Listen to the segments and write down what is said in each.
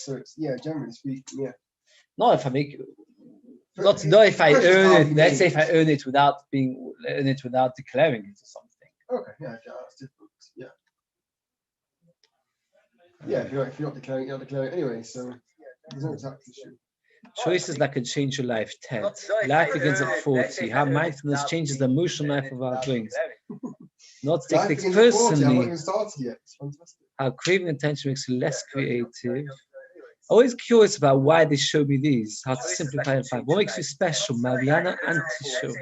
So it's generally speaking, yeah. Not if I make. Not if I earn it. Let's say if I earn it without declaring it or something. Okay, yeah, that's different. Yeah. Yeah, if you're not declaring, you're not declaring anyway. So there's no tax issue. Choices that can change your life. 10. Life begins at 40. How mindfulness changes the emotional life of our beings. Not take things personally. I haven't even started yet. It's fantastic. How craving attention makes you less creative. Always curious about why they show me these. How to simplify and find. What makes you special, Mariana Anti-Show?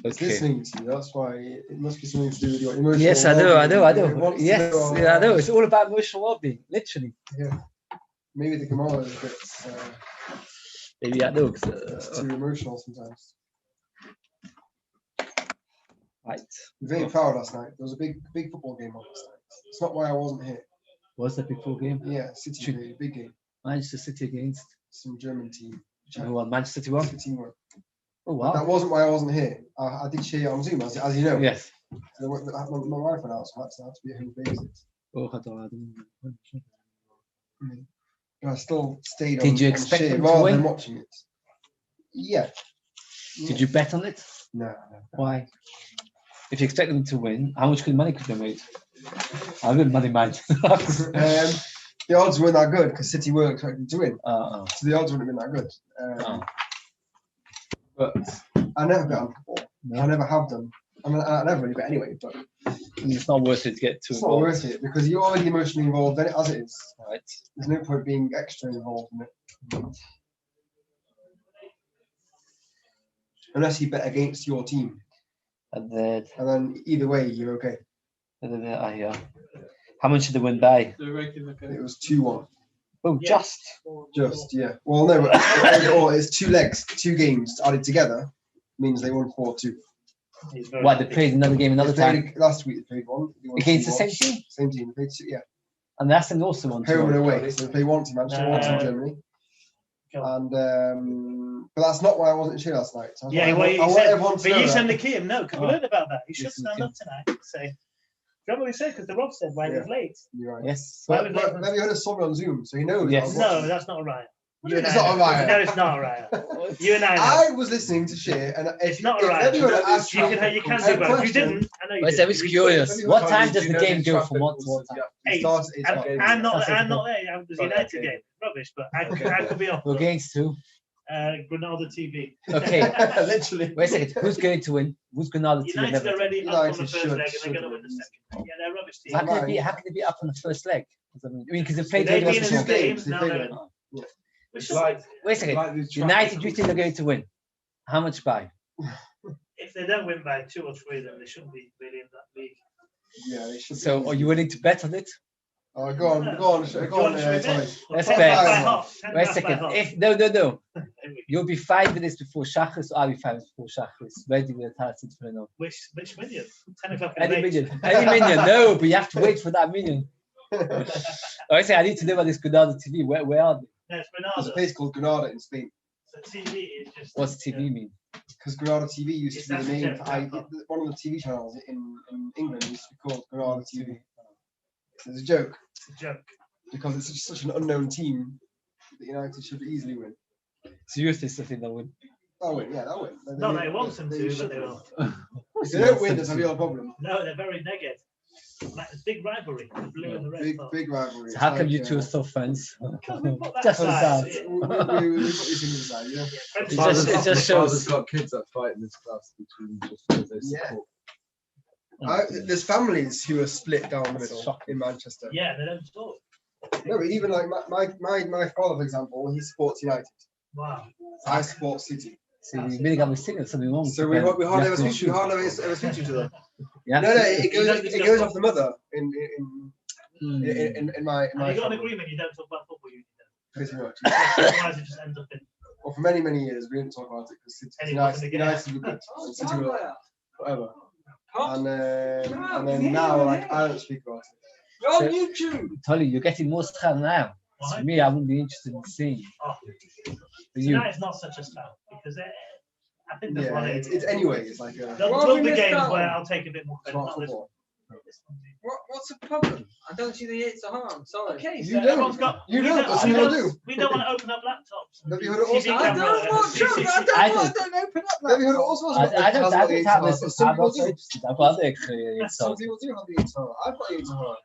It's listening to you. That's why it must be something to do with your emotional. Yes, I know. Yes, I know. It's all about emotional well-being, literally. Yeah. Maybe the Gemara is a bit. Maybe I know. It's too emotional sometimes. Right. We were very proud last night. There was a big football game on last night. It's not why I wasn't here. Was that a big football game? Yeah, City, big game. Manchester City against some German team. Who won? Manchester City won? City won. Oh, wow. But that wasn't why I wasn't here. I did share on Zoom, as you know. Yes. So my wife went out, so I had to be at home basis. I still stayed on. Did you expect them to rather win? Than watching it? Yeah. Did you bet on it? No. Why? If you expect them to win, how much money could they make? I wouldn't money man. The odds weren't that good because City weren't expecting to win. So the odds wouldn't have been that good. But I never bet on football. No. I never have done. I mean, I never really bet anyway. But it's not worth it to get too involved. It's not worth it because you're already emotionally involved in it as it is. Right. There's no point being extra involved in it. Unless you bet against your team. And then either way, you're okay. And then how much did they win by? It was 2-1. Oh, yeah. Just, yeah. Well, no, but it's 2 legs, 2 games added together means they won 4-2. Why, they played another game another time? Last week they played one. Against the same team? Same team. They played 2, yeah. And that's an awesome one. Home and away. So they played once in Manchester, once in Germany. And but that's not why I wasn't here last night. So you sent the key. No, because we learned about that. You should stand up tonight. Say, remember what we said? Because the Rob said why he was late. You're right. Yes. Maybe you heard us somewhere on Zoom, so you know. Yes. No, that's not a riot. It's not a riot. No, it's not a riot. You and I know. I was listening to share, and it's not a riot. You can do both. You didn't. I know you didn't. I was curious. What time does the game go from what to what time? 8. I'm not there. It was a United game. Rubbish, but I could be off. We're against who? Granada TV. Okay. Literally. Wait a second. Who's going to win? Who's Granada TV? United are already up on the first leg and they're going to win the second. Yeah, they're rubbish team. How can they be up on the first leg? I mean, because they played they've been in 2 games. Now they're in. Wait a second. United, you think they're going to win? How much by? If they don't win by 2 or 3, then they shouldn't be really in that league. Yeah, they should. So, are you willing to bet on it? Oh, go on. Let's bet. Wait a second. No. You'll be 5 minutes before Shachris, or I'll be 5 minutes before Shachris. Where do we attach it for now? Which million? 10 o'clock. Any million. No, but you have to wait for that million. I say I need to know about this Granada TV. Where are they? No, it's Granada. There's a place called Granada in Spain. So TV is just. What's TV mean? Because Granada TV used to be the name for one of the TV channels in England used to be called Granada TV. It's a joke. It's a joke. Because it's such an unknown team that United should easily win. Seriously, something they'll win. They'll win, yeah, they'll win. No, they want them to, but they won't. If they don't win, there's a real problem. No, they're very negative. Big rivalry, the blue and the red. Big rivalry. So how come you two are still friends? Just aside. We put these things aside, you know? It just shows. Father's got kids that fight in this class between just because they support. There's families who are split down the middle in Manchester. Yeah, they don't talk. No, but even like my father, for example, he supports United. Wow. I support City. See, we really got me singing something wrong. So we hardly ever speak to each other. No, it goes off the mother in my. Have you got an agreement you don't talk about football? Pretty much. Otherwise, it just ends up in. Well, for many years we didn't talk about it because United were good, and City were whatever. And then now, like, I don't speak about it. You're on YouTube. Tolly, you're getting more style now. For me, I wouldn't be interested in seeing. That is not such a style because I think that's what it's anyway. It's like there'll be games where I'll take a bit more credit. What's the problem? I don't see the Yitzhar. I'm sorry. Okay, You so don't. everyone's got. You we don't, that's what you do. We don't want to open up laptops. Have you heard of all TV sorts? I don't camera, want to. CCTV. I don't open up. Have you heard of all sorts of I don't have this. Some I'm people also do. interested. I've got the Some people do have the Yitzhar. I've got Yitzhar.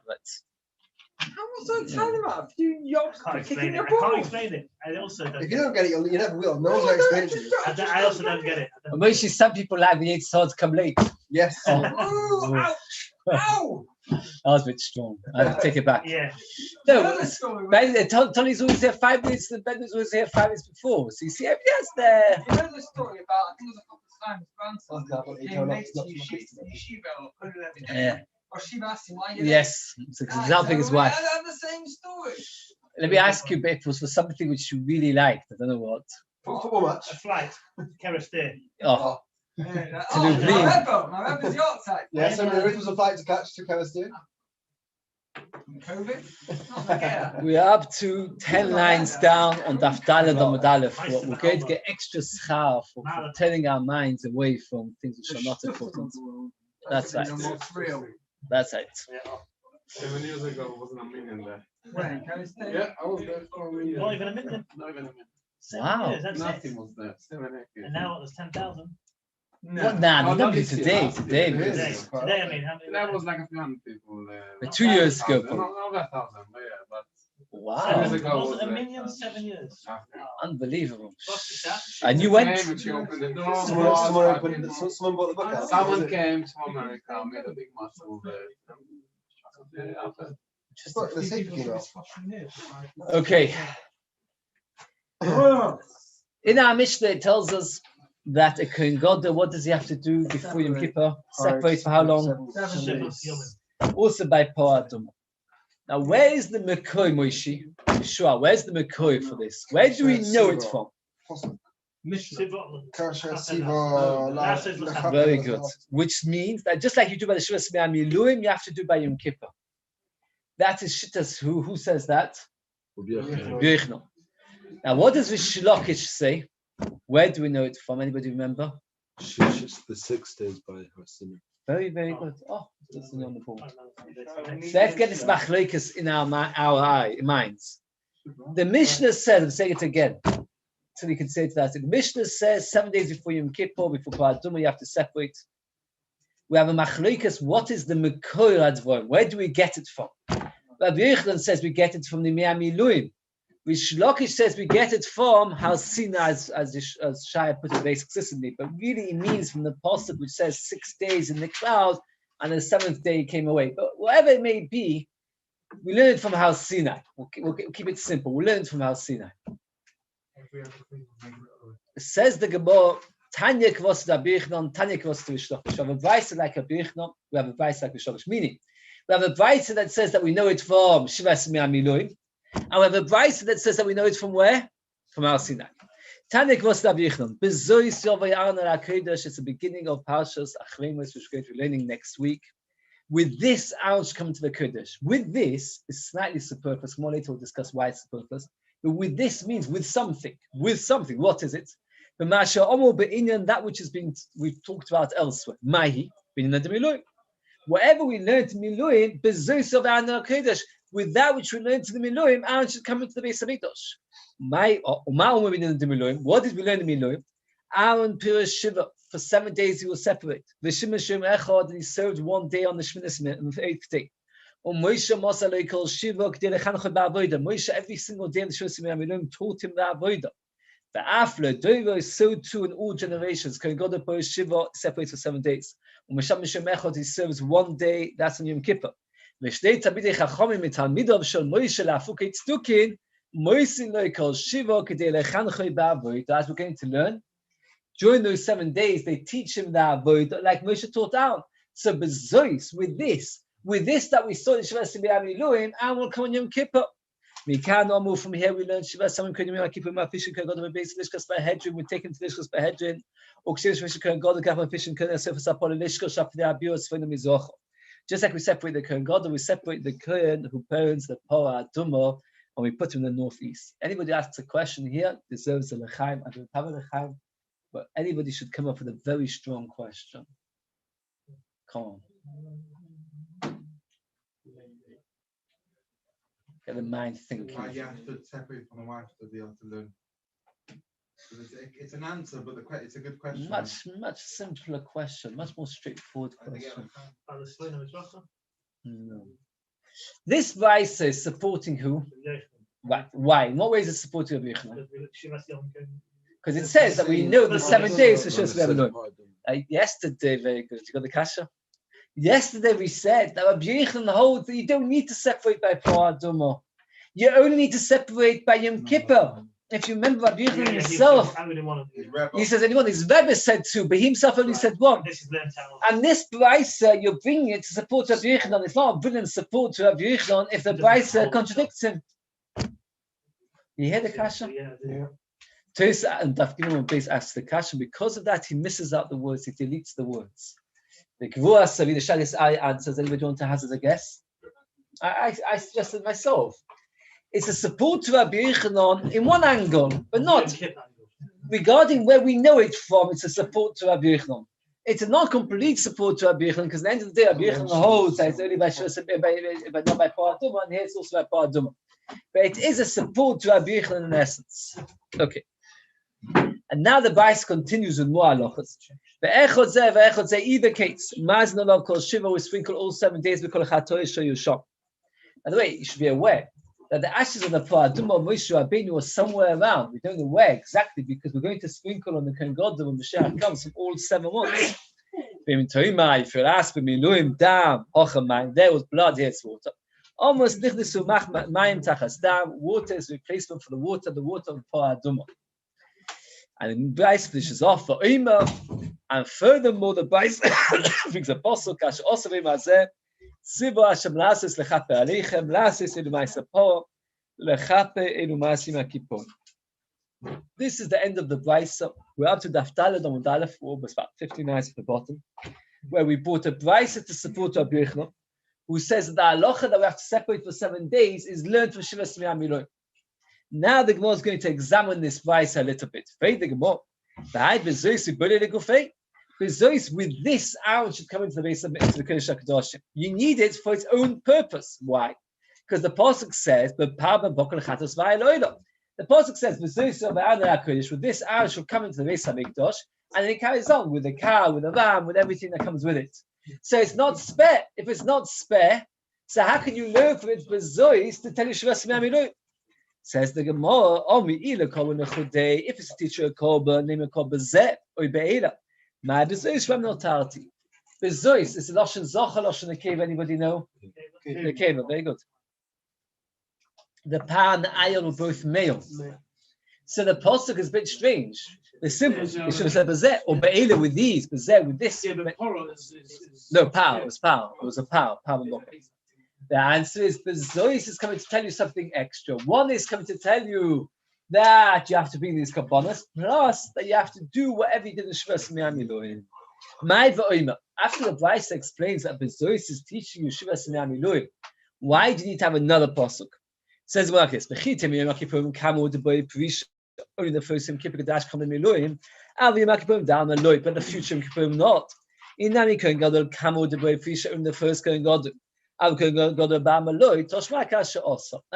How am I so excited about? You're I can't explain kicking it. your I can't balls. explain it. I also don't. If you don't get it, you never will. No one's going to explain it to you. I also don't get it. Mostly some people like the Yitzhar to come late. Yes. Oh, ouch! Ow! That was a bit strong. I have to take it back. Yeah. No, Tony's always here 5 minutes, the Ben was always here 5 minutes before. So you see, everybody's there. You know the story about, I think it was a couple of times, grandson Okay, came late to Yeshiva or put it every day. Yeah. Or Shiva asked him why you Yes, it's helping his wife. I have the same story. Let me ask you, Beth, was for something which you really liked. I don't know what. Football match. A flight. Kerosene. Oh, My Rebbe is your type. Yes, I mean, it was a flight to catch to Palestine. COVID? Not forget. we are up to 10 lines down on Daf Daled Amud Aleph. We're going to get extra schar for turning our minds away from things which are not important. That's right. That's right. 7 years ago, it wasn't a million there. When? Palestine? Yeah, I was there for a million. Not even a minute. Not even a million. 7 Wow. years, that's Nothing it. was there. 7, 8 years. And now there's 10,000. What now? No, Nobody not this today. year. Today. It is. Today, It's quite today, I mean, how many? That was like a few hundred people. 2 years ago. No, over 1,000, but yeah, but Wow. years ago Was was it a there. million 7 years? Unbelievable. What's the chat? And you went. Came and she opened the door. Someone bought the book out. Someone came to America, made a big mass move. Look, the secret email. Okay. In our Mishnah, it tells us that a Kohen Gadol, what does he have to do before Yom Kippur? Separate for how long? 7 days. Also by Po'adum. Now, where is the Mekoi, Moshe? Sure, where's the Mekoi for this? Where do we know it from? Kasher, Siva, Very good. Which means that just like you do by the Shivas Miluim, you have to do by Yom Kippur. That is Shittas. Who says that? Yochanan. Now, what does Vishlokish say? Where do we know it from? Anybody remember? The 6 days by Hasina. Very, very good. Oh, that's on the board. So let's get this machlokas in our minds. The Mishnah says, I'm saying it again, so we can say it that. The Mishnah says 7 days before Yom Kippur, before Paraduma, you have to separate. We have a machlokas. What is the Mekor Advorim? Where do we get it from? Rabbi Yochanan says we get it from the Mi'amiluim. Shlokish says we get it from Halsina, as Shai put it very successfully, but really it means from the pasuk which says 6 days in the cloud, and the 7th day he came away. But whatever it may be, we learn it from Halsina. We'll keep it simple. We learn it from Halsina. It says the Gemara, Tanya kvos Rabbi Yochanan, Tanya kvos Shlokish. We have a Beis like Rabbi Yochanan, we have a Beis like Shlokish. Meaning, we have a Beis that says that we know it from Shivas Mi'amiluim. And we have a Beis that says that we know it from where? From Har Sinai. Tanik was Rabbi Yochanan. Bezois Yovay Arna HaKodesh. It's the beginning of Parshas Achreimos, which we're going to be learning next week. With this, I should come to the Kodesh. With this is slightly superfluous. More later we'll discuss why it's superfluous. But with this means with something. With something. What is it? That which has been we've talked about elsewhere. Mahi, whatever we learned in Miluim, Bezois Yovay Arna HaKodesh. With that which we learned to the Miluim, Aaron should come into the Beis Hamikdash. What did we learn in Miluim? Aaron Pirish Shiva, for 7 days he will separate. V'shim Shem Echad, and he served 1 day on the Shminas on the 8th day. Moshe Moshe Leikol Shiva K'dei Lechancho Ba'avoda. Moshe every single day in the Shminas Miluim taught him the Avoda. The Afla Doivo is so too in all generations. Kohen Gadol Pirish Shiva separates for 7 days. Moshe Shem Echad, he serves 1 day. That's on Yom Kippur. ושתי תלמידי חכמים מתלמידיו של מוישה להפוקי צדוקין, מוישה לא יקול שיבו כדי לחנכו בעבודה. As we're going to learn, during those 7 days, they teach him the avodah like Moshe taught out. So bezois, with this that we saw in Shivas Mi'amiluim, and will come on Yom Kippur. We cannot move from here. We learn Shivas Mi'amiluim Kippur Ma'fishin Kohen Gadol Beis Lishkas Ba'hedrin. We take him to Lishkas Ba'hedrin. Ukshish Moshe Kohen Gadol Gaf Ma'fishin Kohen Yosef Sapol Lishkas Shafnei Abios Fenu Mizocho. Just like we separate the Kohen Gadol, we separate the Kohen who parents the Poa Aduma, and we put him in the northeast. Anybody asks a question here deserves a lechaim. I don't have a lechaim, but anybody should come up with a very strong question. Come on. Get the mind thinking. Why you have to separate from the wife to be able to learn? It's an answer, but it's a good question. Much simpler question, much more straightforward question. No. This Beis is supporting who? Right. Why? In what ways is it supporting Rabbi Yochanan? Because it says that we know the 7 days for sure. Yesterday, very good. You got the kasha? Yesterday we said that Rabbi Yochanan holds that you don't need to separate by Parah Adumah. You only need to separate by Yom Kippur. If you remember Rabbi Yochanan himself, he says anyone. His Rebbe said two, but he himself only said one. And this Brisa, you're bringing it to support Rabbi Yochanan. It's not a brilliant support to Rabbi Yochanan if the Brisa contradicts him. You hear the kasha? Yeah. And Beis asks the kasha. Because of that, he misses out the words. He deletes the words. The Gvura Savi, the Shalis I answers. Anybody want to hazard a guess? I suggested myself. It's a support to Rabbi Yochanan in one angle, but not regarding where we know it from. It's a support to Rabbi Yochanan. It's a not complete support to Rabbi Yochanan because at the end of the day, Rabbi Yochanan holds that it's only by not by Parah Adumah, and here it's also by Parah Adumah. But it is a support to Rabbi Yochanan in essence. Okay. And now the Beis continues with more halachas. Either case, Mazna Lov Kol Shiva, we sprinkle all 7 days because Chatoy Show Yusham. By the way, you should be aware that the ashes of the Parah Adumah of Moshe Rabbeinu was somewhere around. We don't know where exactly because we're going to sprinkle on the Kohen Gadol when Mashiach comes from all 7 months. If you're asking me, there was blood, here's water. Almost water is replacement for the water of the Parah Adumah. And the Beis finishes off for Yoma. And furthermore, the Beis brings a posuk kash also v'mazeh Ziva Hashem lasis lechape aleichem lasis elu ma'aseh lechape elu ma'asim hakipon. This is the end of the Beis. We're up to Daf Daled Amud Aleph, almost about 50 lines at the bottom, where we brought a Beis to support Rabbi Yochanan, who says that the halacha that we have to separate for 7 days is learned from Shiva Smei Miloim. Now the Gemara is going to examine this Beis a little bit. The Gemara, with this Aaron should come into the base of the Kodesh HaKadoshim. You need it for its own purpose. Why? Because the pasuk says, the pasuk says, with this Aaron should come into the base of Mikdash, and then it carries on with the cow, with the ram, with everything that comes with it. So it's not spare. If it's not spare, so how can you learn from it bezois to tell you Shiva Smei Miloim? Says the Gemara, if it's a teacher a korban, name a korban zeh or be'ela. My bezois from notarti. Bezois is a lashon zocha, lashon nekeva. Anybody know? Nekeva, very good. The pa and the ayah were both male. So the pasuk is a bit strange. The simple, it should have said bezeh or be'ela with these, bezeh with this. No, pow. It was pow. It was a pow. Pow and the answer is bezois is coming to tell you something extra. One is coming to tell you that you have to bring these kabbanas, plus that you have to do whatever you did in Shiva Smei Miloim. After the Beis explains that bezois is teaching you Shiva Smei Miloim, why do you need to have another pasuk? It says like this: only the first Yom Kippur Kadash come in Miloim, Al Yom Kippur down the loy, but the future Yom Kippur not. Inami Kohen Gadol Kamo de Boy Prisha only the first Kohen Gadol. That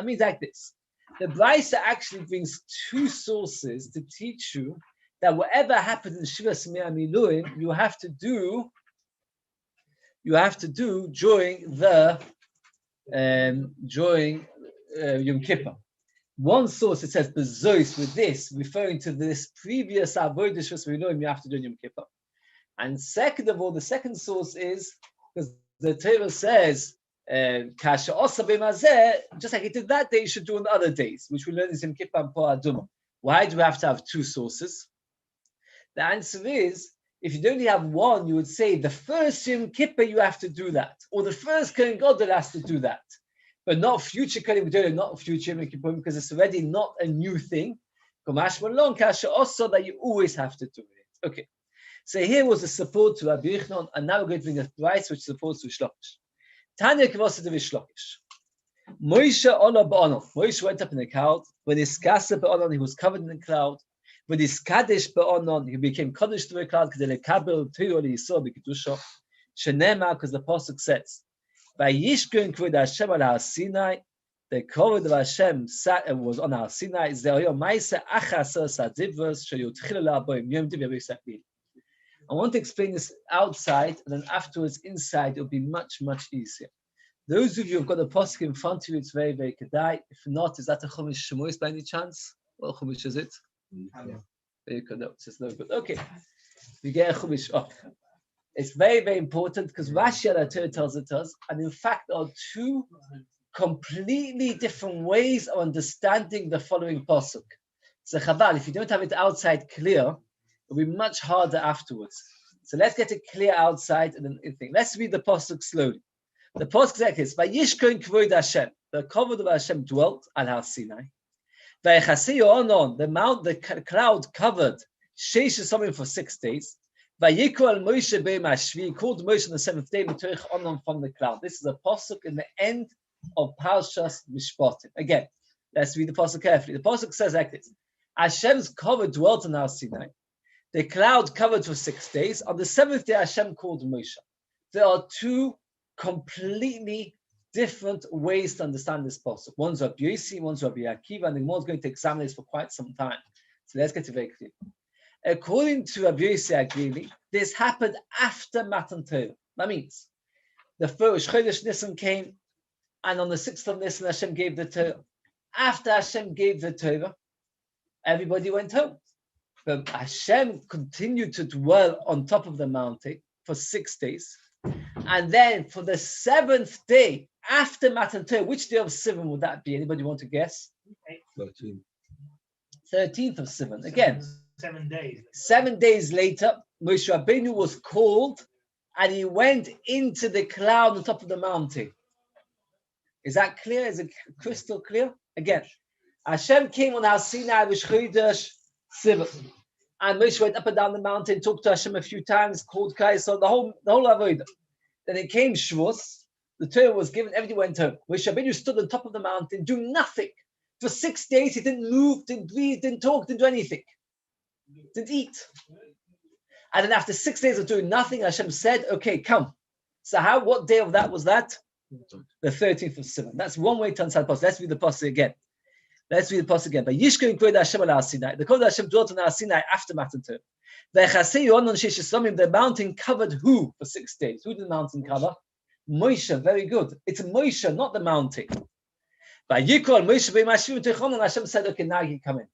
means like this. The Beis actually brings 2 sources to teach you that whatever happens in Shiva Smei Miloim, you have to do during the Yom Kippur. One source it says bezois with this, referring to this previous avodah Shiva Smei Miloim you have to do in Yom Kippur. And second of all, the second source is because the Torah says Kasha Osa B'mazeh, just like it did that day, you should do on the other days, which we learn in Yom Kippur and Parah Adumah. Why do we have to have 2 sources? The answer is, if you only have one, you would say the first Yom Kippur you have to do that, or the first Kohen Gadol has to do that, but not future Kohen Gadol, not future Yom Kippur, because it's already not a new thing. Kamash Malon Kasha Osa that you always have to do it. Okay, so here was the support to Rabbi Yochanan, and now we're going to bring a Beis which supports to Shlokish. Tanya Kavasa de Vishlokish. Moshe Ola Ba'anon. Moshe went up in the cloud. When his Kasa Ba'anon, he was covered in the cloud. When his Kadesh Ba'anon, he became Kaddish to the cloud. Because the Kabel Tiro Yisroel B'Kedusha. Shenema, because the pasuk says, Vayishkin kvod Hashem al Har Sinai. The kavod of Hashem was on Har Sinai. Ze'oyo ma'aseh achasar sadivros sheyutchilu la'aboim yom div yabisakbil. I want to explain this outside, and then afterwards inside it will be much, much easier. Those of you who've got the posuk in front of you, it's very, very kedai. If not, is that a chumash shemuos by any chance? What chumash is it? Very good. No, it's no good. Okay, we get a chumash. Oh. It's very, very important because Rashi al Torah tells it to us, and in fact, there are two completely different ways of understanding the following posuk. So Chabal, if you don't have it outside clear, it'll be much harder afterwards. So let's get it clear outside and then think. Let's read the pasuk slowly. The pasuk is like this: Vayishkon kvod Hashem. The kavod of Hashem dwelt al Har Sinai. Vaychasei onon. The cloud covered Sheish something for 6 days. Vayikol Moshe be'mashvi. He called Moshe on the 7th day. Mitoich onon from the cloud. This is a pasuk in the end of Parshas Mishpatim. Again, let's read the pasuk carefully. The pasuk says like this: Hashem's cover dwelt on Har Sinai. The cloud covered for 6 days. On the 7th day, Hashem called Moshe. There are two completely different ways to understand this pasuk. One's Rabbi Yossi, one's Rabbi Akiva, and the Gemara is going to examine this for quite some time. So let's get it very clear. According to Rabbi Yossi Agrili, this happened after Matan Torah. That means the first Chodesh Nisan came, and on the 6th of Nisan, Hashem gave the Torah. After Hashem gave the Torah, everybody went home. But Hashem continued to dwell on top of the mountain for 6 days. And then for the 7th day, after Matan Torah, which day of Sivan would that be? Anybody want to guess? 13th of Sivan. Again, 7 days. 7 days later, Moshe Rabbeinu was called and he went into the cloud on top of the mountain. Is that clear? Is it crystal clear? Again, Hashem came on Har Sinai with Chodesh Sivan. And Moshe went up and down the mountain, talked to Hashem a few times, called Kaisar, the whole avodah. Then it came Shavuos, the Torah was given, everybody went home. Moshe Rabbeinu stood on top of the mountain, doing nothing. For 6 days, he didn't move, didn't breathe, didn't talk, didn't do anything. Didn't eat. And then after 6 days of doing nothing, Hashem said, okay, come. So what day of that was that? The 13th of Sivan. That's one way to understand the pasuk. Let's read the pasuk again. Let's read the pasuk again. But Yishkon kvod Hashem al Har Sinai. The kavod Hashem dwelt on Har Sinai after Matan Torah. The mountain covered who for 6 days? Who did the mountain cover? Moshe. Very good. It's Moshe, not the mountain. By Yikol Moshe be'mashvi mitoich and Hashem said, okay, now you come in.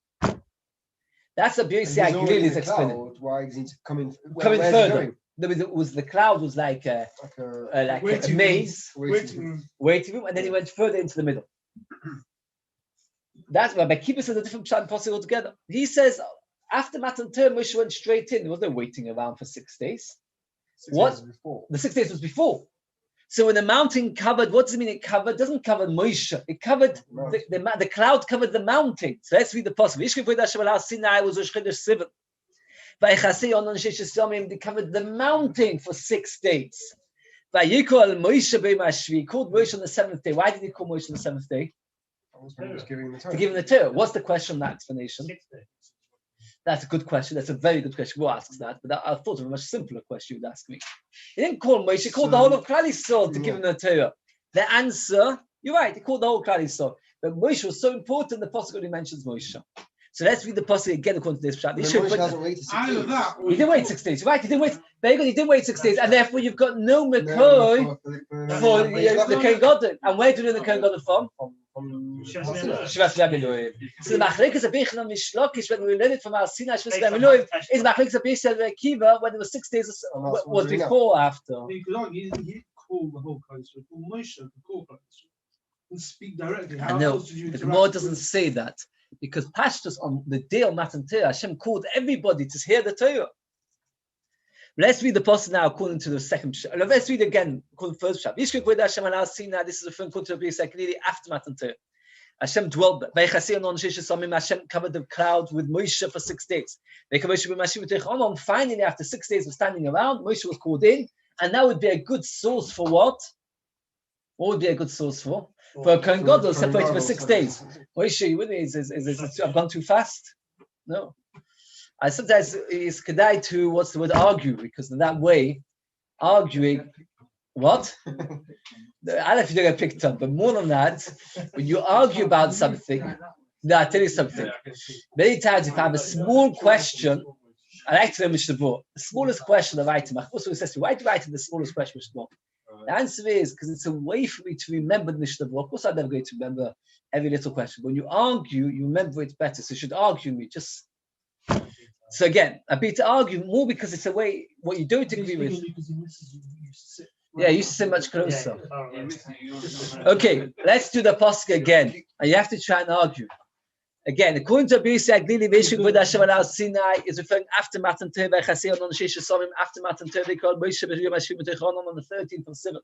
That's the Beis Agrili's explanation. Why is he coming further? The cloud was like a maze, waiting room, and then he went further into the middle. That's why Rabbi Kippur says a different pshat possible altogether. He says after Matan Torah, Moshe went straight in. There was no waiting around for 6 days. 6 days before. The 6 days was before. So when the mountain covered, what does it mean? It covered? It doesn't cover Moshe. It covered the cloud covered the mountain. So let's read the pasuk. Yishkon kvod Hashem al Har Sinai was Rosh Chodesh Sivan. Vaychasei onon sheish yomim. They covered the mountain for 6 days. Vayikol Moshe be'mashvi. He called Moshe on the 7th day. Why did he call Moshe on the 7th day? To give him the Torah. What's the question, that explanation? That's a good question. That's a very good question. Who asks that? But I thought of a much simpler question you would ask me. He didn't call Moshe, he called the whole of Klal Yisrael to give him the Torah. The answer, you're right, he called the whole Klal Yisrael. But Moshe was so important, the pasuk only mentions Moshe. So let's read the pasuk again according to this pshat. He didn't wait 6 days. Right, he didn't wait. Very good, he didn't wait 6 days. And therefore you've got no Mekoi for the Kohen Gadol. And where do you know the Kohen Gadol from? Shivas V'Amiloim. So the machlekes of Beis and Mishlokish, when we learned it from Har Sinai, Shivas V'Amiloim, is machlekes of Beis and Akiva when it was 6 days, was before or after? He called the whole country. Moshe could call and speak directly. I know. The Gemara doesn't say that because Pashtus on the day of Matan Torah, Hashem called everybody to hear the Torah. Let's read the pasuk now according to the second pshat. Let's read again according to the first pshat. Yishkon kvod Hashem al Har Sinai. This is referring to Beis Agrili after Matan Torah. Hashem dwelt. Vaychasei onon sheish yomim. Hashem covered the cloud with Moshe for 6 days. Finally, after 6 days of standing around, Moshe was called in, and that would be a good source for what? What would be a good source for? For a Kohen Gadol separated for 6 days. Moshe, you with me? I've gone too fast? No. I sometimes it's kedai to argue, because in that way, arguing What? I don't know if you don't get picked up, but more than that, when you argue about something, no, I'll tell you something. Many times, if I have a small question, I like to know Mishnah Berurah. The smallest question I write him. Also, says to me, why do you write in the smallest question, Mishnah Berurah? The answer is because it's a way for me to remember the Mishnah Berurah. Of course, I'm never going to remember every little question. But when you argue, you remember it better. So you should argue me. So again, I be to argue more because it's a way what you don't agree with. Yeah, you used to sit much closer. Okay, let's do the pasuk again. And you have to try and argue. Again, according to Beis, Sinai is referring after Matan Torah, after Matan Torah, called Moshe on the 13th of Sivan.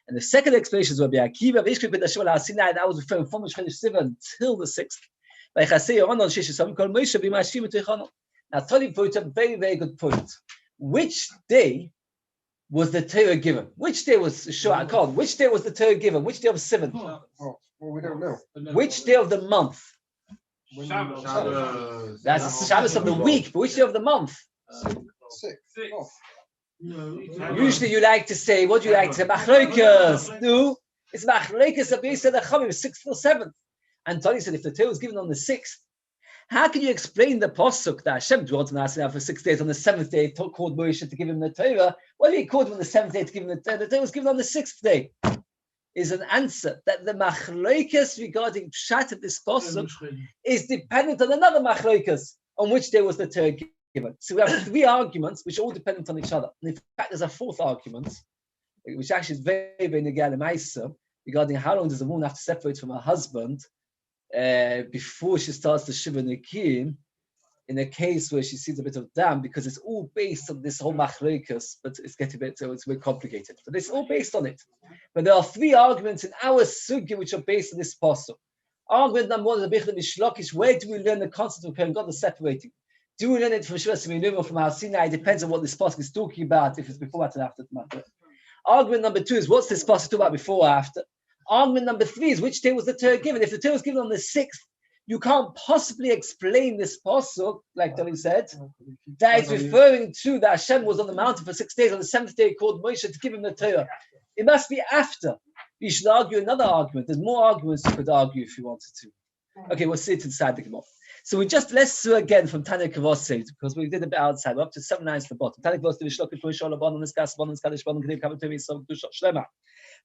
And the second explanation is Rabbi Akiva, Sinai, that was referring from Sivan until the 6th. Now, Tony put a very, very good point. Which day was the Torah given? Which day was Shiur called? Which day was the Torah given? Which day of Sivan? Well, we don't know. Which day of the month? Shabbos. That's the Shabbos of the week, but which day of the month? 6. Oh. Usually you like to say, what do you like to say? Machlokas. No, it's Machlokas of Beis and Chachamim, 6th or 7th. And Tony said, if the Torah was given on the 6th, how can you explain the pasuk that Hashem dwelt in Sinai for 6 days? On the 7th day, called Moshe to give him the Torah. What did he call him on the 7th day to give him the Torah? The Torah was given on the 6th day. Is an answer that the machlokas regarding pshat of this pasuk is dependent on another machlokas on which day was the Torah given. So we have 3 arguments which are all dependent on each other. And in fact, there's a 4th argument, which actually is very, very negal ma'isa, regarding how long does a woman have to separate from her husband before she starts the Shiva Nekim, in a case where she sees a bit of dam, because it's all based on this whole machlokas, but it's getting a bit, so it's very complicated. But it's all based on it. But there are 3 arguments in our sugya which are based on this pasuk. Argument number 1 is the Bichlei Mishlokish. Where do we learn the concept of preparing God, the separating? Do we learn it from Shiva Seminim or from Har Sinai? It depends on what this pasuk is talking about, if it's before that and after the matter. Argument number 2 is what's this pasuk talking about before or after? Argument number 3 is which day was the Torah given? If the Torah was given on the 6th, you can't possibly explain this pasuk, like David said, that it's referring to that Hashem was on the mountain for 6 days. On the 7th day, he called Moshe to give him the Torah. It must be after. You should argue another argument. There's more arguments you could argue if you wanted to. Okay, we'll see it inside the Gemara. So let's do again from Tanya Kavosset, because we did a bit outside. We're up to 7 lines at the bottom. Tanya Kavosset, Vishlokim, Fushol, Abon, Niskas, Abon, Niskadish, Abon, Kedim, Kavatumi, Som, Dusha, Shlema.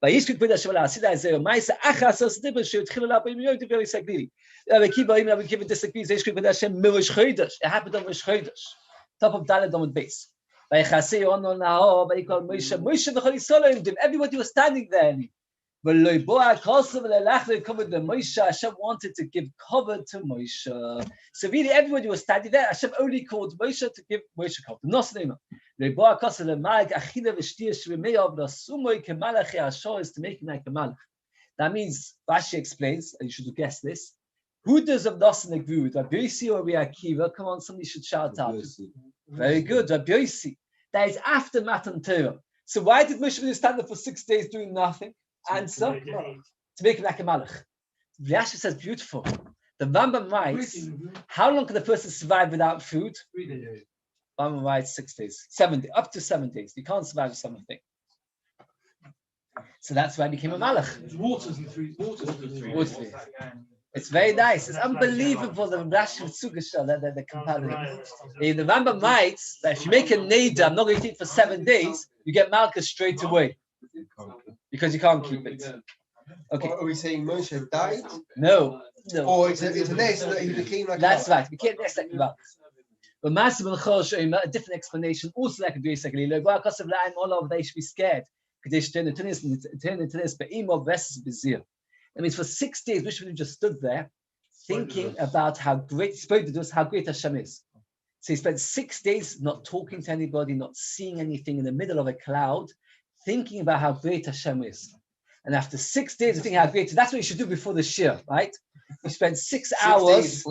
Vayishkik B'da Shavala, Asida Zero, Maisa, Achas, Asdibah, Shut, Chilala, B'Yom, Diveri, Saglili. Rabbi Kiva disagrees. Vayishkik B'da Hashem, Mirish Chodesh. It happened on Rish Chodesh. Top of Daled on Beis. Vaychasei Ono Nahor, Vayikol Moshe, Moshe v'Chol Yisrael Imdim. Everybody was standing there. Hashem wanted to give cover to Moshe. So really everybody was standing there. Hashem only called Moshe to give Moshe cover. Is to make him like a malach. That means, Rashi explains, and you should guess this, who does of Nasan agree with? Rabbi Yossi or Rabbi Akiva? Come on, somebody should shout out. Very good, Rabbi Yossi. That is after Matan Torah. So why did Moshe stand there for 6 days doing nothing? Answer, to make him like a malach. Rashi says beautiful. The Rambam writes, how long can the person survive without food? 3 days. Rambam writes 6 days, 7 days, up to 7 days. You can't survive with something. So that's why he became a malach. Water's in 3 days. It's very nice. It's unbelievable the Rashi with Sugasha that they're comparative. The Rambam writes that if you make a neder, I'm not going to eat for 7 days, you get malchus straight away. Because you can't keep it. Okay. Are we saying Moshe died? No. Or it's a nest that he became like that's right. We can't nest like that. But Master Ben Chol showing a different explanation. Also like a very secondly. Because of Laim, all of they should be scared. Because they turn into this, but Imo versus Bezir. That means for 6 days, Moshe just stood there thinking about how great Hashem is. So he spent 6 days not talking to anybody, not seeing anything, in the middle of a cloud, thinking about how great Hashem is. And after 6 days of thinking how great, that's what you should do before the Shiur, right? You spend 6 hours.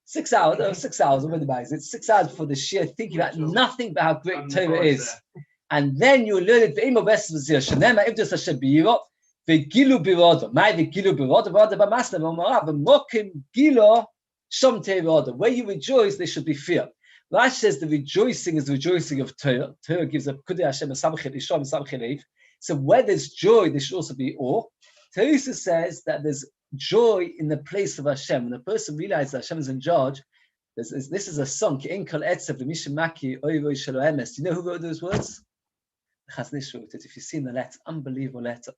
6 hours, 6 hours, I'm it's 6 hours before the Shiur, thinking about nothing but how great Torah is. And then you learn it. Where you rejoice, there should be fear. Rashi says the rejoicing is the rejoicing of Torah. Torah gives a Kudei Hashem a Samchel Isham Samchel Eif. So where there's joy, there should also be awe. Teresa says that there's joy in the place of Hashem. When a person realizes that Hashem is in charge, this is a song. You know who wrote those words? Chaznish wrote it. If you've seen the letter, unbelievable letter.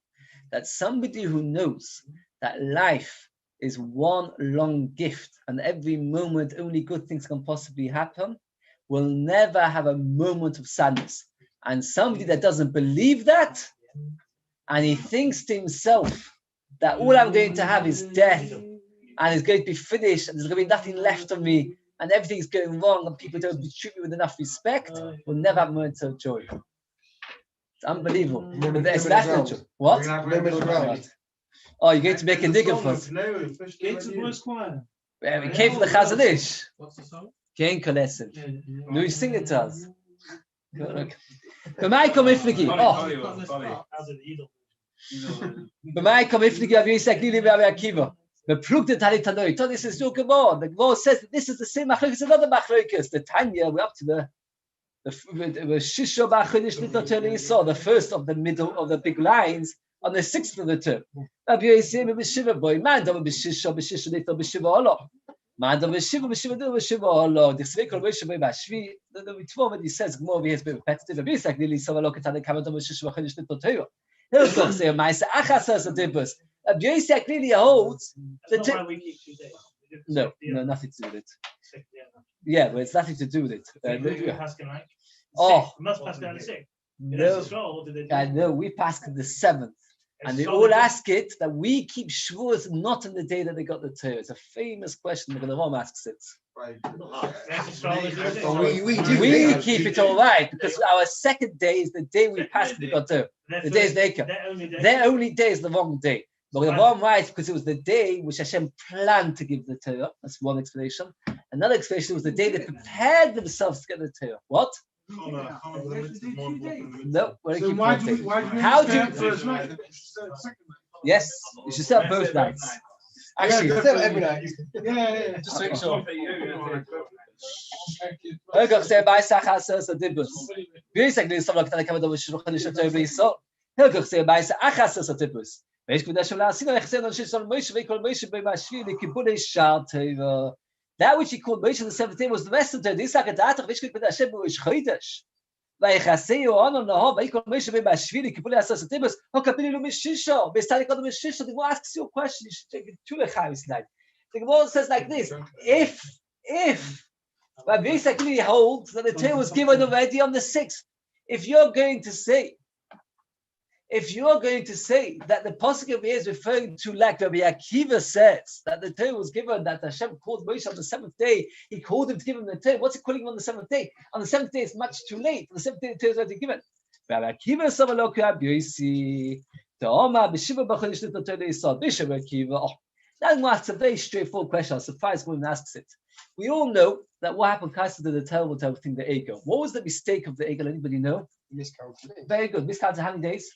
That somebody who knows that life is one long gift and every moment only good things can possibly happen, will never have a moment of sadness. And somebody that doesn't believe that, and he thinks to himself that all I'm going to have is death, and it's going to be finished, and there's going to be nothing left of me, and everything's going wrong, and people don't treat me with enough respect, will never have moments of joy. It's unbelievable. It's natural. What? Oh, you're going to make a digger for us. Yeah, we came from the Chazanish. What's the song? Can't listen. No, you sing it to us. B'mai kom ifligi. Oh. B'mai kom ifligi av Yisek Lili v'Avi Akiva. B'plugde tali tanoi. So this is your Gemara. The Gemara says that this is the same machlokas, another machlokas. The Tanya, we're up to the Shisho b'Achodesh Nitto Teli Yisrael, the first of the middle of the big lines, on the sixth of the term. Rabbi Yisrael b'Shiva boy. Man dom b'Shisho Nitto b'Shiva Olo. Man dom b'Shiva Nitto b'Shiva Olo. The Tzvei Moshe boy b'Shvi. The Ritva when he says Gemara over here is a bit repetitive. Rabbi Yisrael Lili Yisrael Olo Ketane Kaman dom b'Shisho b'Achodesh Nitto Torah. He'll talk say Ma'aseh Achas a Dibus. Rabbi Yisrael Lili holds That's not why we keep 2 days. no, nothing to do with it. Yeah, but it's nothing to do with it. Oh, must pass down the 6th. no, I know. We pass the 7th, and they all ask it that we keep Shavuos not on the day that they got the Torah. It's a famous question. The Ram asks it. We keep it all right because our second day is the day we pass the Torah. The day is Neikah. Their only day is the wrong day. But the Ram writes because it was the day which Hashem planned to give the Torah. That's one explanation. Another explanation was the day they prepared themselves to get the Torah. What? No. So why do we How do stand first night? Yes, you should start both nights. Actually, Still every night. Yeah. just to make sure. Okay, say Beis Achas a Dibus. Basically, it's something like that. Hilchach say Beis Achas a Dibus. That which he called Moshe on the 7th day was the rest of the day. The Gemara asks you a question. You should take it to the Chavis tonight. The Gemara says like this: if Rabbi Yisrael really holds that the Torah was given already on the 6th, if you're going to say that the pasuk over here is referring to, like Rabbi Akiva says, that the Torah was given, that Hashem called Moshe on the 7th day, he called him to give him the Torah. What's he calling him on the 7th day? On the 7th day, it's much too late. On the 7th day, the Torah is already given. Rabbi Akiva Savalok Rabbi Yosi, the Oma B'Shiva B'Chodesh Nitto Torah Yisrael B'Shiva Akiva. That's a very straightforward question. I'm surprised when one asks it. We all know that what happened to the terrible thing, the Ego. What was the mistake of the Ego? Anybody know? Miscounted. Very good. Miscounted how many days?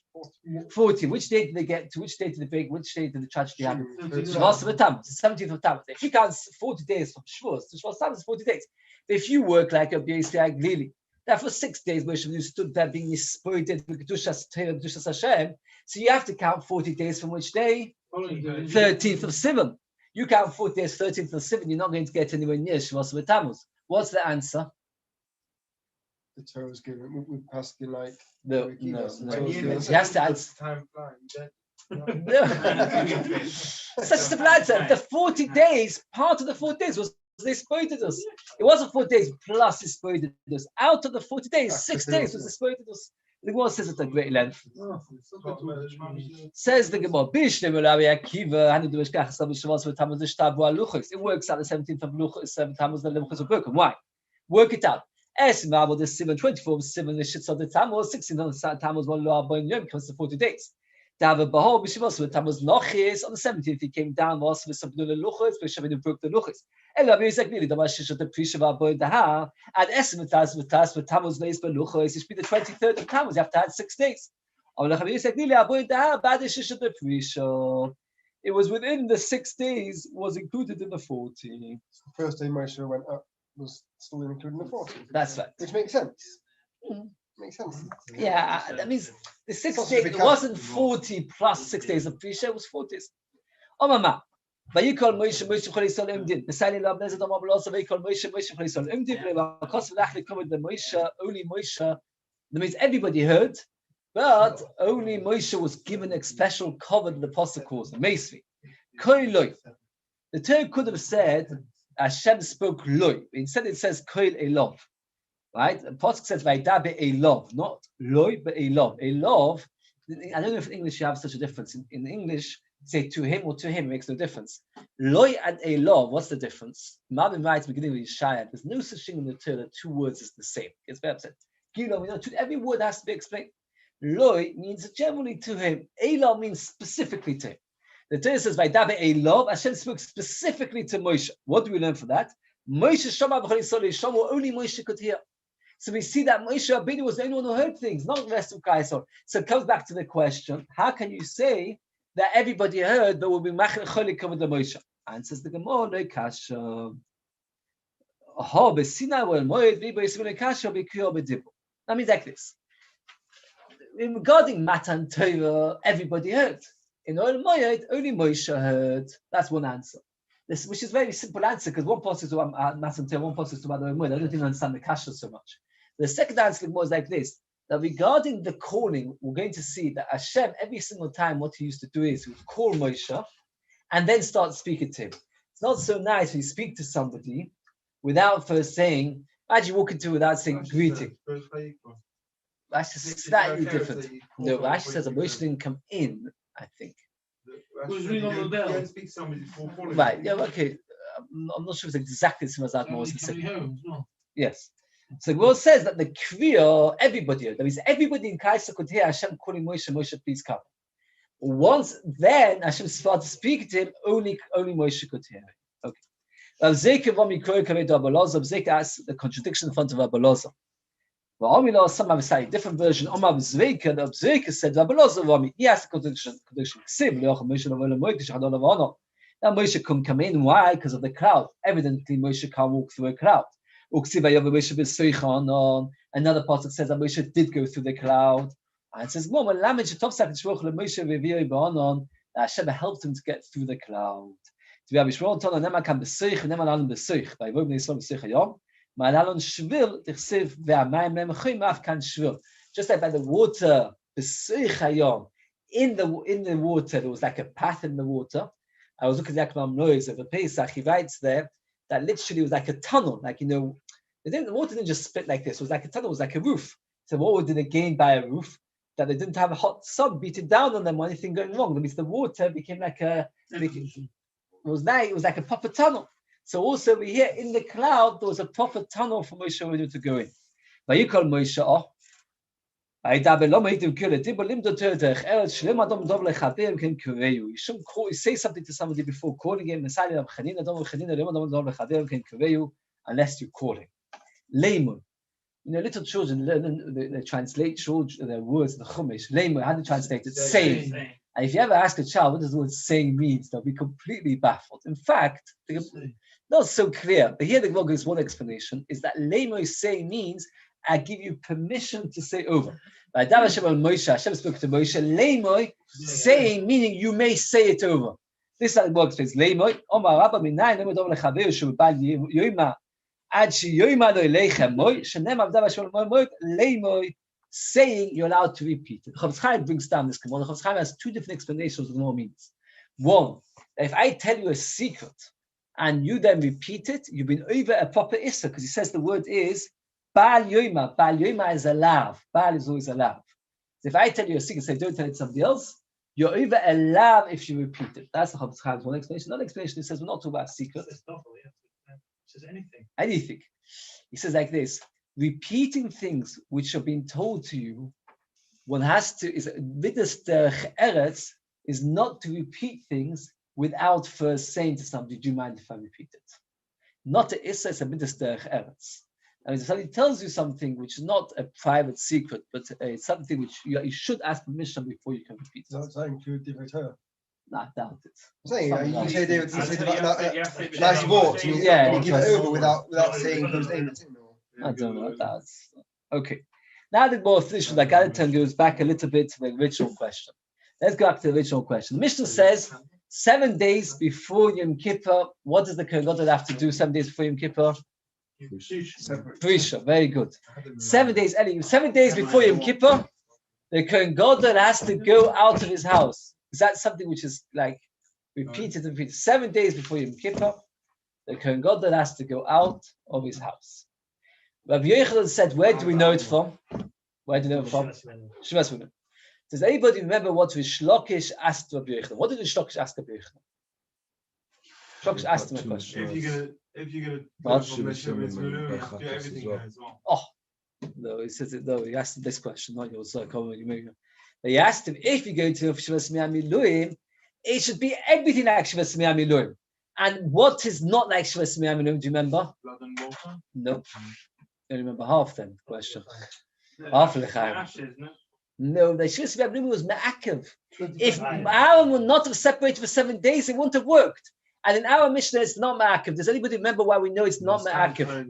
40. Which day did they get to? Which day did the break? Which day did the tragedy happen? Shavuos of Tammuz, 17th of Tammuz. If you count 40 days from Shavuos to Shavuos Tammuz, 40 days. But if you work like a Beis Lili, that for 6 days Moshe stood there being exploited with Kedushas Torah, Kedushas Hashem. So you have to count 40 days from which day? 13th of Sivan. You count 40 days, 13th of Sivan, you're not going to get anywhere near Shavuos of Tammuz. What's the answer? The Torah was given. We passed in like. No. He has to answer. Time flying. No. Such a simple answer. The 40 days, part of the 40 days was they exploited us. It wasn't 40 days plus exploited us. Out of the 40 days, 6 days was exploited us. The Gemara says it at great length. Says the Gemara, it works out the 17th of Luchos, 7th Tammuz, the Luchos are broken. Why? Work it out. The 24 of Sivan, the Shitz of the Tammuz, 16th of the Tammuz, 1 Loa Boin Yom, comes to 40 days. David Bahol, Bishivos, with Tammuz Nochis, on the 17th, he came down, was with some Luchos, Bishavin broke the Luchos. And Rabbi Yisrael really, the Mashiach of the Prishava Boin Daha, and Esimetas with Tammuz Leis Beluchos, it should be the 23rd of Tammuz, you have to add 6 days. Rabbi Yisrael really, Boin Daha, Bad Shish of the Prisha. It was within the 6 days, was included in the 40. The first day Moshe went up was still included in the 40. That's right. Which makes sense. Makes sense. Yeah, that means the 6 It's days, not it wasn't 40 plus 6 days of pre-Share, it was 40 days. Oh, Mama. Vayikol Moshe Chol Yisrael Imdin. Besali Lab Nezed Amar Belosa Vayikol Moshe Chol Yisrael Imdin. Because of that, the Moshe, only Moshe. That means everybody heard, but only Moshe was given a special covered the apostle cause, the Masri. Koiloi. The Torah could have said Hashem spoke loy. Instead, it says Koil Elov. Right? The apostle says Vaydabe Elov, not loy, but Elov. Elov. I don't know if in English you have such a difference. In English, say to him or to him makes no difference. Loy and Elov, what's the difference? Marvin writes beginning with Yishaya. There's no such thing in the Torah that 2 words is the same. It's very upset. Every word has to be explained. Loy means generally to him. Elov means specifically to him. The Torah says, "Vaydabe Elov." Hashem spoke specifically to Moshe. What do we learn from that? Moshe Shama b'chol Yisrael Shama. Only Moshe could hear. So we see that Moshe Rabbeinu was the only one who heard things, not the rest of Kaisar. So it comes back to the question: how can you say that everybody heard, but will be machel cholik with the Moshe? Answers the Gemara: No kasha. That means like this. Regarding Matan Torah, everybody heard. In Oil Moed, only Moshe heard. That's one answer. This, which is a very simple answer, because one pasuk to Matan Torah, one pasuk to Oil Moed. I don't think I understand the kasha so much. The second answer was like this: that regarding the calling, we're going to see that Hashem, every single time, what he used to do is he would call Moshe and then start speaking to him. It's not so nice when you speak to somebody without first saying, actually walk into without saying greeting. Rashi is slightly different. No, Rashi says that Moshe didn't come in, I think. Who's ringing on the bell? Right, yeah, okay. I'm not sure if it's exactly the same as that. More specific. Yes. So the Gemara says that the Kriya, everybody heard. That means everybody in Kaisa could hear Hashem calling Moshe, Moshe, please come. Once then Hashem started speaking to him, only Moshe could hear it. Okay. Zeka asks the contradiction in front of Rabbi Loza. Some have a slightly different version. Omar Zeka, the Zeka said, Rabbi Loza, he asked the contradiction. Now Moshe couldn't come in. Why? Because of the crowd. Evidently, Moshe can't walk through a crowd. Another part says that Moshe did go through the cloud. And it says, Hashem helped him to get through the cloud. Just like by the water, in the water, there was like a path in the water. I was looking at the noise of the Pesach. He writes there that literally was like a tunnel, like, the water didn't just split like this. It was like a tunnel, it was like a roof. So what did they gain by a roof? That they didn't have a hot sun beating down on them or anything going wrong. That means the water became like it was like a proper tunnel. So also we hear in the cloud there was a proper tunnel for Moshe Rabbeinu to go in. Vayikol Moshe you shouldn't say something to somebody before calling him unless you call him. Leimun. Little children they translate their words in the Chumash. Leimun, how do you translate it? Saying. And if you ever ask a child what does the word saying means, they'll be completely baffled. In fact, not so clear. But here the Gemara gives one explanation: is that Leimun saying means I give you permission to say over. Hashem spoke to Moshe. Leimun saying meaning you may say it over. This is how the Gemara explains. Leimun Omar Rabbi Minayin Lemod Lechaver Shubal Yoma. Saying you're allowed to repeat it. Chofetz Chaim brings down this Gemara. Chofetz Chaim has 2 different explanations of what the Gemara means. One, if I tell you a secret and you then repeat it, you've been over a proper issa, because he says the word is Baal Yoma. Baal Yoma is a lav. Baal is always a lav. So if I tell you a secret, say don't tell it to somebody else, you're over a lav if you repeat it. That's the Chofetz Chaim's one explanation. Another explanation says we're not talking about secrets. Says anything. Anything. He says like this: repeating things which are being told to you, one has to is midas derech eretz is not to repeat things without first saying to somebody, "Do you mind if I repeat it?" Not a issa, it's a midas derech eretz. And if somebody tells you something which is not a private secret, but it's something which you should ask permission before you can repeat it. So that include the return. No, I doubt it. I'm saying, you say they would nice walks, and you give it over without saying whose name it's in. I don't know. That's okay. Now the more official, I got to tell you, goes back a little bit to the original question. Let's go back to the original question. The Mishnah says 7 days before Yom Kippur. What does the Kohen Gadol have to do 7 days before Yom Kippur? Prisha, very good. 7 days, Eli, 7 days before Yom Kippur, the Kohen Gadol has to go out of his house. Is that something which is like repeated and repeated? 7 days before Yom Kippur, the Kohen Gadol has to go out of his house. Rabbi Yehuda said, where do we know it from? Where do we know it from? Shivas women. Does anybody remember what Rish Lakish asked Rabbi Yehuda? What did Rish Lakish ask Rabbi Yehuda? Lakish asked him a question. If you're gonna do everything as well. Oh, no, he says it. No, he asked him this question, not yours. So he asked him if you go to Shivas Miluim, it should be everything like Shivas Miluim. And what is not like Shivas Miluim? Do you remember? Blood and water? No. I remember half then. Question. Half of the Chaim. No, the Shivas Miluim was Ma'akev. If Aaron would not have separated for 7 days, it wouldn't have worked. And in our Mishnah, it's not Ma'akev. Does anybody remember why we know it's not Ma'akev?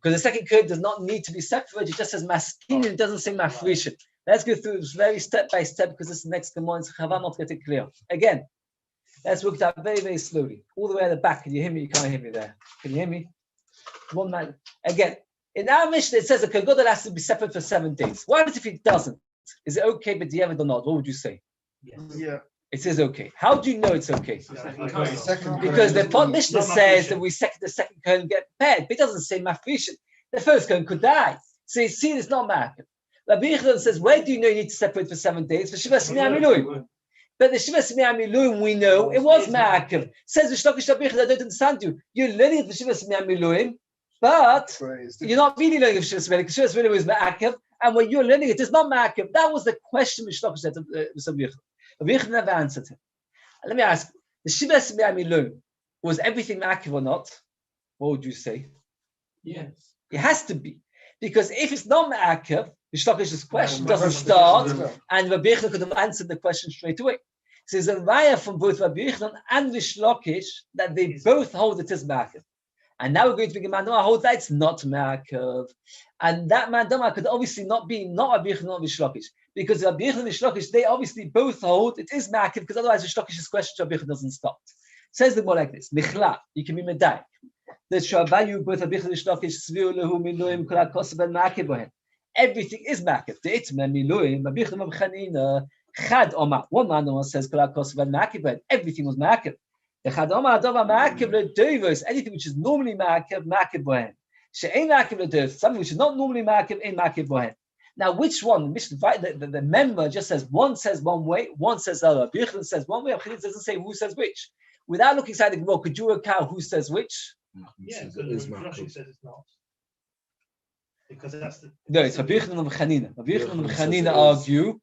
Because the second code does not need to be separated. It just says Maskin, it doesn't say Mafrishin. Let's go through this very step by step because this is next to morning. So Chavan not get it clear. Again, let's work it out very, very slowly. All the way at the back. Can you hear me? You can't hear me there. Can you hear me? One man. Again, in our Mishnah, it says the Kohen Gadol has to be separate for 7 days. What if it doesn't? Is it okay, but the or not? What would you say? Yes. Yeah. It says okay. How do you know it's okay? Second Because the Kohen Mishnah says that the second Kohen get paired, but it doesn't say Mafrishin. The first Kohen could die. So you see, it's not Ma'akev. Rabbi Yehuda says, where do you know you need to separate for 7 days? For Shivas Miluim. But the Shivas Miluim, we know it was Ma'akev. Says Rish Lakish Rabbi Yehuda, I don't understand you. You're learning for Shivas Miluim, but you're not really learning for Shivas Miluim because Shivas Miluim is Ma'akev, and when you're learning it, it's not Ma'akev. That was the question Rish Lakish said to Rabbi Yehuda. Rabbi Yehuda never answered him. Let me ask, the Shivas Miluim, was everything Ma'akev or not? What would you say? Yes. It has to be. Because if it's not Ma'akev, Rish Lakish's question doesn't start, and Rabbi Yehuda could have answered the question straight away. So there's a raya from both Rabbi Yehuda and Rish Lakish that they both hold it as Ma'akev. And now we're going to be Mandama hold that it's not Ma'akev. And that Mandama could obviously not be not Rabbi Yehuda, not Rish Lakish. Because Rabbi Yehuda and Rish Lakish, they obviously both hold it is Ma'akev, because otherwise Rish Lakish's question to Rabbi Yehuda doesn't start. Says the more like this, Michla, you can be Medai. The Shavayu, both Rabbi Yehuda and Rish Lakish, Sviu Lehu Miluim, Kol HaKosov and Ma'akev Bohen. Everything is Ma'akev. The Itmeh Miluim, Rabbi Yehuda and Chanina, Chad Omar. One man says Kol HaKosov and Ma'akev Bohen. Everything was Ma'akev. The Chad Omar Adova Ma'akev LeDoivos. Anything which is normally Ma'akev, Ma'akev Bohen. She'ein Ma'akev LeDoivos. Something which is not normally Ma'akev, ain't Ma'akev Bohen. Now, which one? The member just says one says one way, one says the other. Rabbi Yehuda says one way. Rabbi Yehuda doesn't say who says which. Without looking inside the Gemara, could you work out who says which? Yeah, because Rashi says it's not. Because that's the. No, it's Rabbi Yehuda and Chanina. Rabbi Yehuda and Chanina argue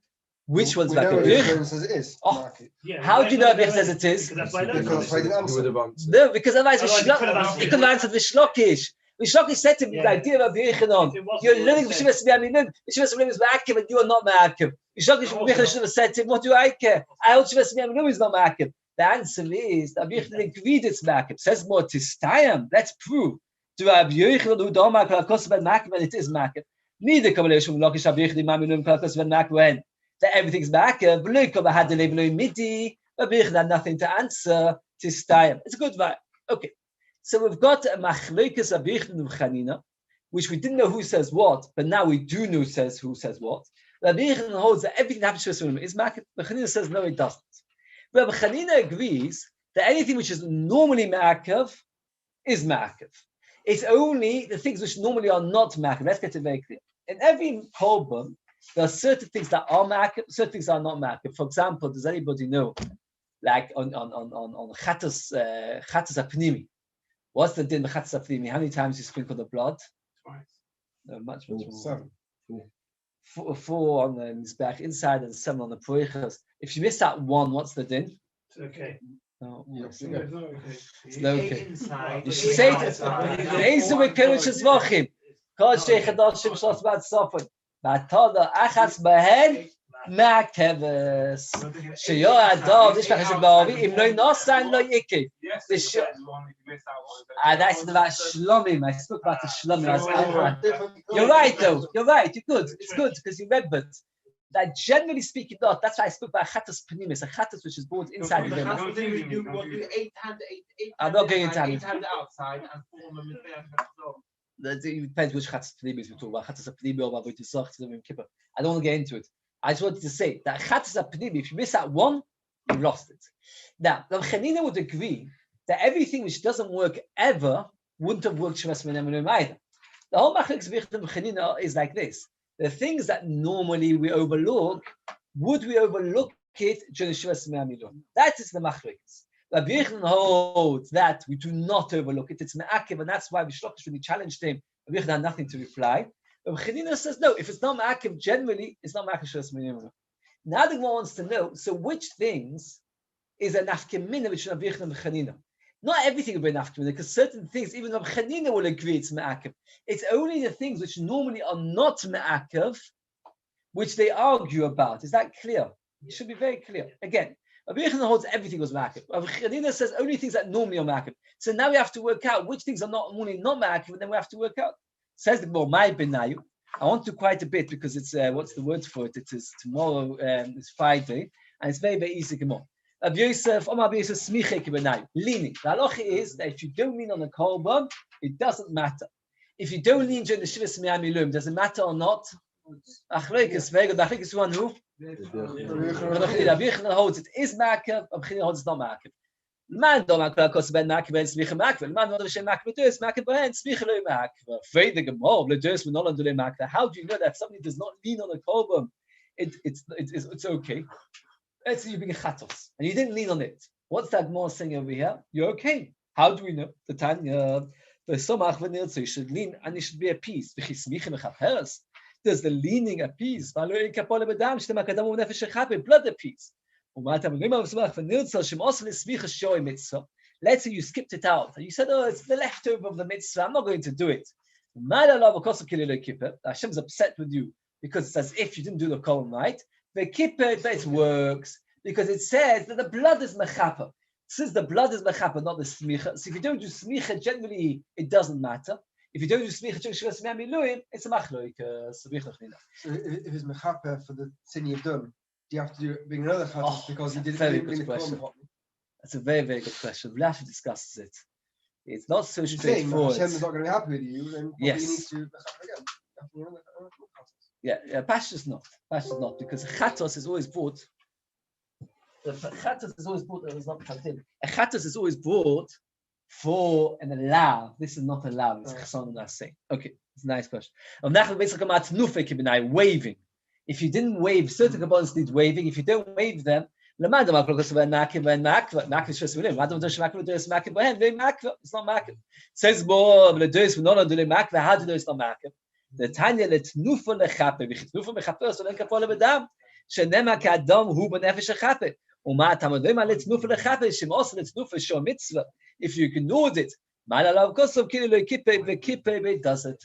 which one's Ma'akev. Rabbi Yehuda says it is. Oh, how do you know Rabbi Yehuda says it is? Because that's why I know. Because I didn't answer. No, because otherwise Otherwise he could have answered Rish Lakish. Rish Lakish said to me, the idea of Rabbi Yehuda, you're learning Shivas Miluim. Shivas Miluim is Ma'akev and you are not Ma'akev. Rish Lakish should have said to him, what do I care? I hold Shivas Miluim is not Ma'akev. The answer is Rabbi Yehuda agreed it's Ma'akev. Says more Tistayam. Let's prove. To Rabbi Yehuda who don't Ma'akev HaKosov and Ma'akev, and it is Ma'akev. Neither Kabbalation Lakish Rabbi Yehuda Miluim HaKosov and Ma'akev that everything's Ma'akev. V'lo Kabba had the Leveloi Midi. Rabbi Yehuda had nothing to answer. Tistayam. It's a good vibe. Okay. So we've got a Machlokas Rabbi Yehuda and Chanina, which we didn't know who says what, but now we do know who says what. Rabbi Yehuda holds that everything that happens to us is Ma'akev. Rabbi Chanina says no, it doesn't. Rabbi Chanina agrees that anything which is normally Ma'akev is Ma'akev. It's only the things which normally are not Ma'akev. Let's get it very clear. In every Kolbun, there are certain things that are Ma'akev, certain things that are not Ma'akev. For example, does anybody know, like on Chatas Apnimi, what's the din of Chatas Apnimi? How many times you sprinkle the blood? Twice. No, much more. 7. 4 on the Mizbeach inside and 7 on the Poichas. If you miss that one, what's the din? It's okay. No, Yeah, it's yeah. okay. It's no, okay. inside. You should say it. Eizu Mekodesh Zvachim. Kol Shechadoshim Shlos Bad Sofon. Batoda Achas Bahen Ma'akeves. Shiur Adov. This one is Im Lo Nosan Lo Yiki. The that's about shlomim. I spoke about the shlomim. You're right, though. You're right. You're good. It's good because you read, but that generally speaking, not. That's why I spoke about chatas penimis, a chatas which is bought inside the bema. I'm not going into it. outside and 4 members there. It depends which chatas penimis we talk about. Chatas penimi or about I don't want to get into it. I just wanted to say that chatas penimi, if you miss out one, you've lost it. Now, Rav Chanina would agree that everything which doesn't work ever wouldn't have worked Shivas Menem either. The whole machlokes of Rav Chanina is like this. The things that normally we overlook, would we overlook it during Shivas Menem? That is the machlokes. Rabbi Yehuda holds that we do not overlook it. It's me'akev, and that's why Bishlokish, when he challenged him, Rabbi Yehuda had nothing to reply. Rabbi Chanina says, no, if it's not me'akev, generally, it's not me'akev Shivas Menem. Now the Gemara wants to know, so which things is a nafkemina which Rabbi Yehuda and Chanina? Not everything will be nafkemina, because certain things, even Rabbi Chanina will agree it's me'akev. It's only the things which normally are not me'akev, which they argue about. Is that clear? It should be very clear. Again, Rabbi Yehuda holds everything was me'akev. Rabbi Chanina says only things that normally are me'akev. So now we have to work out which things are not normally not me'akev, and then we have to work out. Says the Gemara, my benayu. I want to quite a bit because it's what's the word for it? It is tomorrow. It's Friday, and it's very easy. Gemara. Rabbi Yosef, Rabbi Yosef, smichei kibenai, leaning. The halacha is that if you don't lean on the korban, it doesn't matter. If you don't lean during the Shivas Me'amilum, does it matter or not? Achlekes, very good. Achlekes one who? Rabbi Yehuda holds it is ma'akev. Rabbi Yehuda holds it's not ma'akev. Man don't ma'akev because ben ma'akev and smicha ma'akev. Man don't say ma'akev does ma'akev and smicha lo ma'akev. Afraid the Gemara le does we not under ma'akev. How do you know that if somebody does not lean on the korban, it's okay? Let's say you're being chatos and you didn't lean on it. What's that Gemara saying over here? You're okay. How do we know? The Tanya, the somach v'nirtzu, you should lean and it should be appeased. Does the leaning appease? Blood appease. Let's say you skipped it out. You said, oh, it's the leftover of the mitzvah. I'm not going to do it. Hashem's upset with you because it's as if you didn't do the kolon right. The kippur, but it works because it says that the blood is mechaper. Since the blood is mechaper, not the smicha. So if you don't do smicha, generally it doesn't matter. If you don't do smicha during Shivas Me'amiluim, it's a machloik. So if it's mechaper for the sin you've done, do you have to do it being another chatos because you didn't bring the korban? That's a very good question. Rashi discusses it. It's not so straightforward. Hashem's not going to be happy with you, then yes. You need to mechaper again. Yeah, Pashas not. Pashas not, because chatos is always brought. The chatos is always brought. It was not chatin. A chatos is always brought for an allow. This is not allowed. It's chasson and say. Okay, it's a nice question. Waving. If you didn't wave, certain kabbalas need waving. If you don't wave them, it's not makif. Says more, we're not on doing makif. How do you know it's not makif? The Tanya letnufa lechape, v'chitnufa mechaper, so then kapol lebedam, shenema ka'adam hu b'nefesh lechape. Uma tamadim letnufa lechape, shemos letnufa shor mitzvah. If you ignored it, ma'alav kosov kili lo kippe v'kippe does it.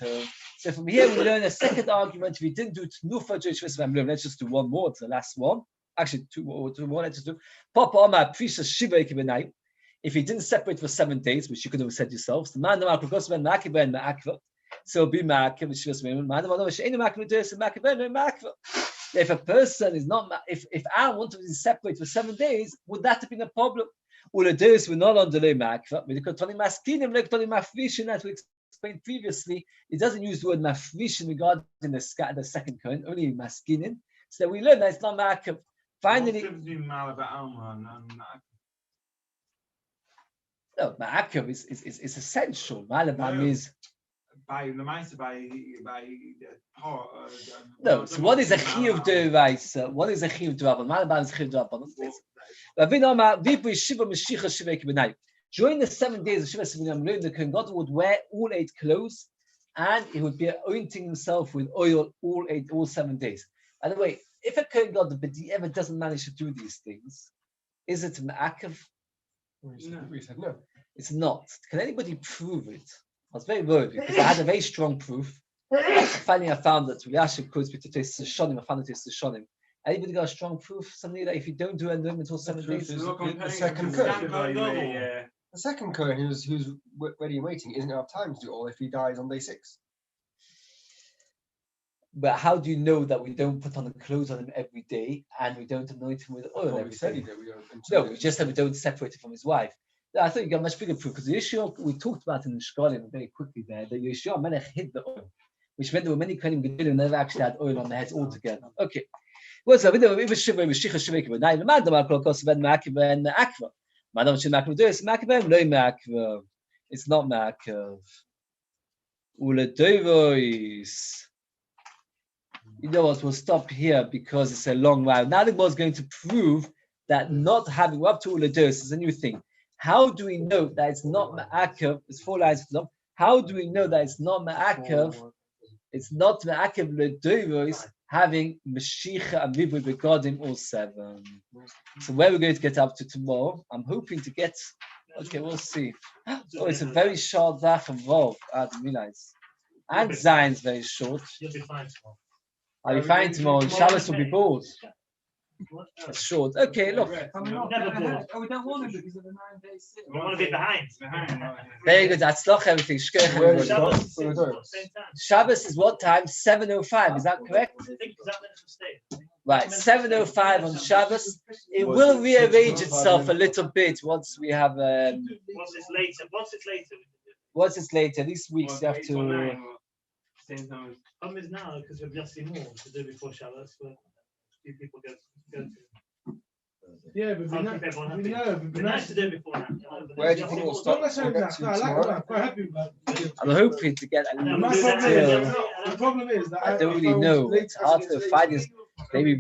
So from here we learn a second argument. If you didn't do tnufa Jewish Muslim, let's just do one more. It's the last one. Actually, two more. Let's just do. Papa Omar Prisha Shiva Kibenai. If you didn't separate for 7 days, which you could have said yourselves, the man the Kosov and Makiba and Ma'akva. So be ma'akev shivas me'amim. If a person is not, if I want to be separate for 7 days, would that have been a problem? All the days we're not on delay ma'akev. As we explained previously, it doesn't use the word mafrishin regarding the second current, only maskinin. So we learn that it's not ma'akev. Finally, no, ma'akev is essential. Malabam is. No, so what is a chiyuv d'oraisa? What is a chiyuv d'rabban? Malabam is chiyuv d'rabban. During the 7 days of Shiva Sivinam, the Kohen Gadol would wear all 8 clothes, and he would be anointing himself with oil all 7 days. By the way, if a Kohen Gadol ever doesn't manage to do these things, is it ma'akev? No. It's not. Can anybody prove it? I was very worried because I had a very strong proof. Finally, I found that Rashi quotes me to taste the shonim. I found it is the shonim. Anybody got a strong proof? Something that if you don't do it until 7 days, the second curse. The second Kohen who's ready and waiting isn't going to have time to do it all if he dies on day 6. But how do you know that we don't put on the clothes on him every day and we don't anoint him with oil every day? No, we just said we don't separate it from his wife. I thought you got much bigger proof because the issue we talked about in the Shkolim very quickly there, that Yeshua Melech hid the oil, which meant there were many Kohanim who never actually had oil on their heads altogether. Okay. What's up? It's not Ma'akev. You know what? We'll stop here because it's a long while. Now the is going to prove that not having, we're up to Ulados is a new thing. How do we know that it's not Ma'akev? It's 4 lines. How do we know that it's not Ma'akev? It's not Ma'akev Ledoros having Mashiach and Vibri Begodim all 7. So where we're going to get up to tomorrow, I'm hoping to get, okay, we'll see. Oh, it's a very short Daf of Vov. I didn't realize. And Zion's very short. You'll be fine tomorrow. I'll be fine tomorrow. Shabbos will be bored. It's short. Okay, look. Never bored. Oh, we don't want to because of the 9 days. We want to be behind. Very good. That's loch everything. Shabbos is same time. Shabbos is what time? 7:05. Is that correct? I think that mistake. Right. 7:05 on Shabbos. It will rearrange itself a little bit once we have. Once it's later. Once it's later. These weeks you have to. Problem is now because we've just seen more to do before Shabbos. But few people go to. Yeah, but it'd be nice to do it before that. Where do you think we'll stop? I'm quite happy with that. I'm hoping to get a little The problem is that I don't really know. It's hard to find this. Maybe